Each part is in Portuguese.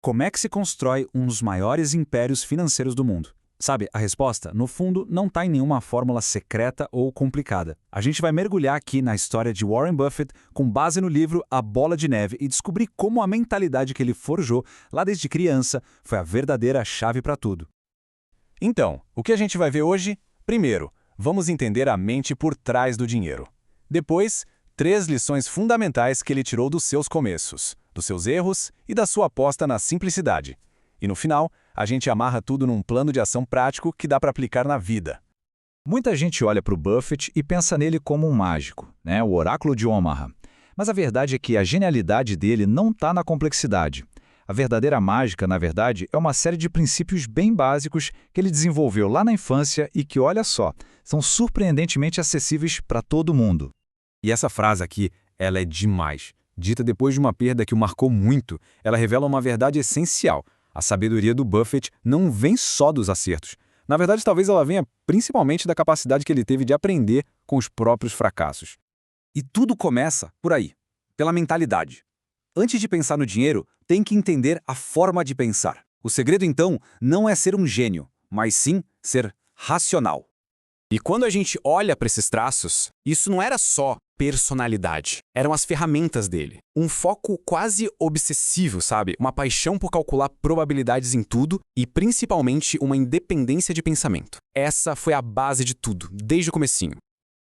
Como é que se constrói um dos maiores impérios financeiros do mundo? Sabe, a resposta, no fundo, não está em nenhuma fórmula secreta ou complicada. A gente vai mergulhar aqui na história de Warren Buffett com base no livro A Bola de Neve e descobrir como a mentalidade que ele forjou lá desde criança foi a verdadeira chave para tudo. Então, o que a gente vai ver hoje? Primeiro, vamos entender a mente por trás do dinheiro. Depois, 3 lições fundamentais que ele tirou dos seus começos, dos seus erros e da sua aposta na simplicidade. E no final, a gente amarra tudo num plano de ação prático que dá para aplicar na vida. Muita gente olha para o Buffett e pensa nele como um mágico, né? O oráculo de Omaha. Mas a verdade é que a genialidade dele não está na complexidade. A verdadeira mágica, na verdade, é uma série de princípios bem básicos que ele desenvolveu lá na infância e que, olha só, são surpreendentemente acessíveis para todo mundo. E essa frase aqui, ela é demais. Dita depois de uma perda que o marcou muito, ela revela uma verdade essencial. A sabedoria do Buffett não vem só dos acertos. Na verdade, talvez ela venha principalmente da capacidade que ele teve de aprender com os próprios fracassos. E tudo começa por aí, pela mentalidade. Antes de pensar no dinheiro, tem que entender a forma de pensar. O segredo, então, não é ser um gênio, mas sim ser racional. E quando a gente olha para esses traços, isso não era só personalidade, eram as ferramentas dele. Um foco quase obsessivo, sabe? Uma paixão por calcular probabilidades em tudo e principalmente uma independência de pensamento. Essa foi a base de tudo, desde o comecinho.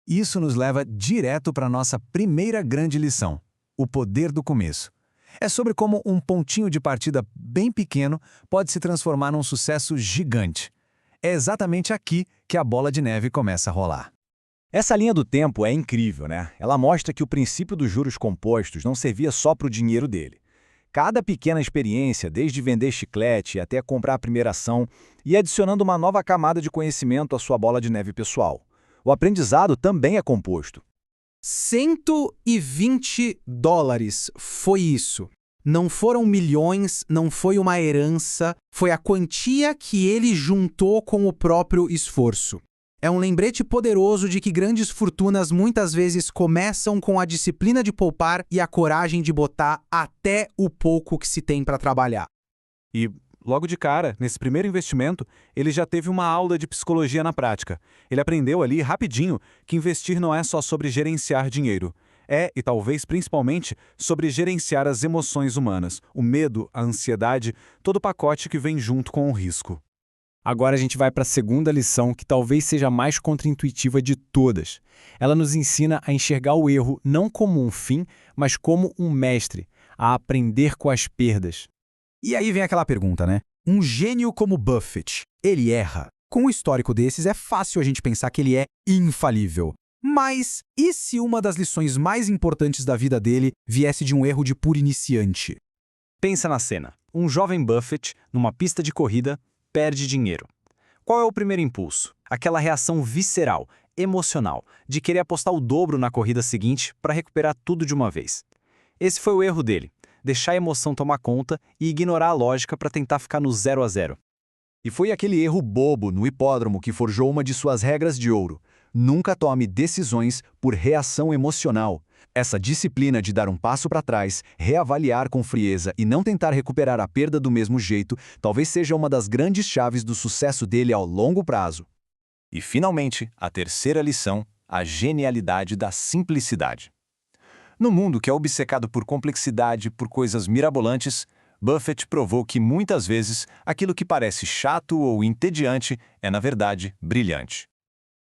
Isso nos leva direto para a nossa primeira grande lição, o poder do começo. É sobre como um pontinho de partida bem pequeno pode se transformar num sucesso gigante. É exatamente aqui que a bola de neve começa a rolar. Essa linha do tempo é incrível, né? Ela mostra que o princípio dos juros compostos não servia só para o dinheiro dele. Cada pequena experiência, desde vender chiclete até comprar a primeira ação, ia adicionando uma nova camada de conhecimento à sua bola de neve pessoal. O aprendizado também é composto. $120 foi isso. Não foram milhões, não foi uma herança, foi a quantia que ele juntou com o próprio esforço. É um lembrete poderoso de que grandes fortunas muitas vezes começam com a disciplina de poupar e a coragem de botar até o pouco que se tem para trabalhar. E, logo de cara, nesse primeiro investimento, ele já teve uma aula de psicologia na prática. Ele aprendeu ali, rapidinho, que investir não é só sobre gerenciar dinheiro. É, e talvez principalmente, sobre gerenciar as emoções humanas, o medo, a ansiedade, todo o pacote que vem junto com o risco. Agora a gente vai para a segunda lição, que talvez seja a mais contraintuitiva de todas. Ela nos ensina a enxergar o erro não como um fim, mas como um mestre, a aprender com as perdas. E aí vem aquela pergunta, né? Um gênio como Buffett, ele erra? Com um histórico desses, é fácil a gente pensar que ele é infalível. Mas e se uma das lições mais importantes da vida dele viesse de um erro de puro iniciante? Pensa na cena. Um jovem Buffett, numa pista de corrida, perde dinheiro. Qual é o primeiro impulso? Aquela reação visceral, emocional, de querer apostar o dobro na corrida seguinte para recuperar tudo de uma vez. Esse foi o erro dele, deixar a emoção tomar conta e ignorar a lógica para tentar ficar no 0-0. E foi aquele erro bobo no hipódromo que forjou uma de suas regras de ouro. Nunca tome decisões por reação emocional. Essa disciplina de dar um passo para trás, reavaliar com frieza e não tentar recuperar a perda do mesmo jeito, talvez seja uma das grandes chaves do sucesso dele ao longo prazo. E, finalmente, a terceira lição, a genialidade da simplicidade. No mundo que é obcecado por complexidade, por coisas mirabolantes, Buffett provou que, muitas vezes, aquilo que parece chato ou entediante é, na verdade, brilhante.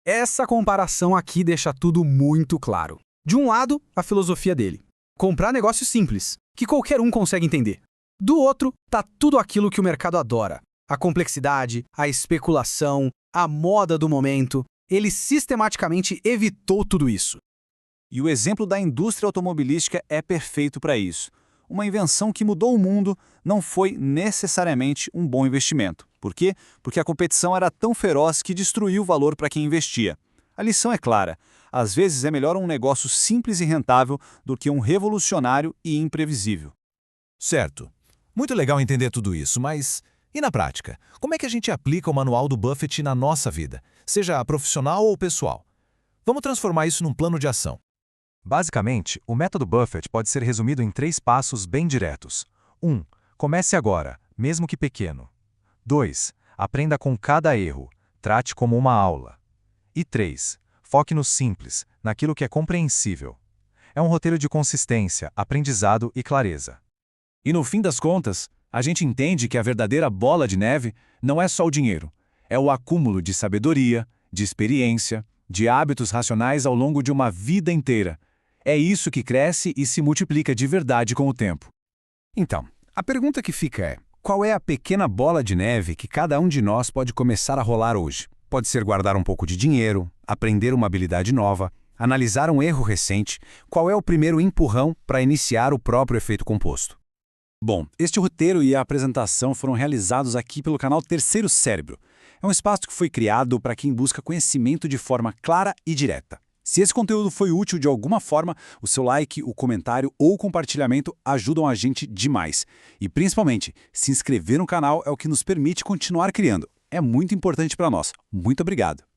Essa comparação aqui deixa tudo muito claro. De um lado, a filosofia dele. Comprar negócio simples, que qualquer um consegue entender. Do outro, tá tudo aquilo que o mercado adora. A complexidade, a especulação, a moda do momento. Ele sistematicamente evitou tudo isso. E o exemplo da indústria automobilística é perfeito para isso. Uma invenção que mudou o mundo não foi necessariamente um bom investimento. Por quê? Porque a competição era tão feroz que destruiu o valor para quem investia. A lição é clara. Às vezes é melhor um negócio simples e rentável do que um revolucionário e imprevisível. Certo. Muito legal entender tudo isso, mas e na prática? Como é que a gente aplica o manual do Buffett na nossa vida, seja profissional ou pessoal? Vamos transformar isso num plano de ação. Basicamente, o método Buffett pode ser resumido em 3 passos bem diretos. 1. Comece agora, mesmo que pequeno. 2. Aprenda com cada erro. Trate como uma aula. E 3. Foque no simples, naquilo que é compreensível. É um roteiro de consistência, aprendizado e clareza. E no fim das contas, a gente entende que a verdadeira bola de neve não é só o dinheiro. É o acúmulo de sabedoria, de experiência, de hábitos racionais ao longo de uma vida inteira. É isso que cresce e se multiplica de verdade com o tempo. Então, a pergunta que fica é: qual é a pequena bola de neve que cada um de nós pode começar a rolar hoje? Pode ser guardar um pouco de dinheiro, aprender uma habilidade nova, analisar um erro recente. Qual é o primeiro empurrão para iniciar o próprio efeito composto? Bom, este roteiro e a apresentação foram realizados aqui pelo canal Terceiro Cérebro. É um espaço que foi criado para quem busca conhecimento de forma clara e direta. Se esse conteúdo foi útil de alguma forma, o seu like, o comentário ou o compartilhamento ajudam a gente demais. E principalmente, se inscrever no canal é o que nos permite continuar criando. É muito importante para nós. Muito obrigado!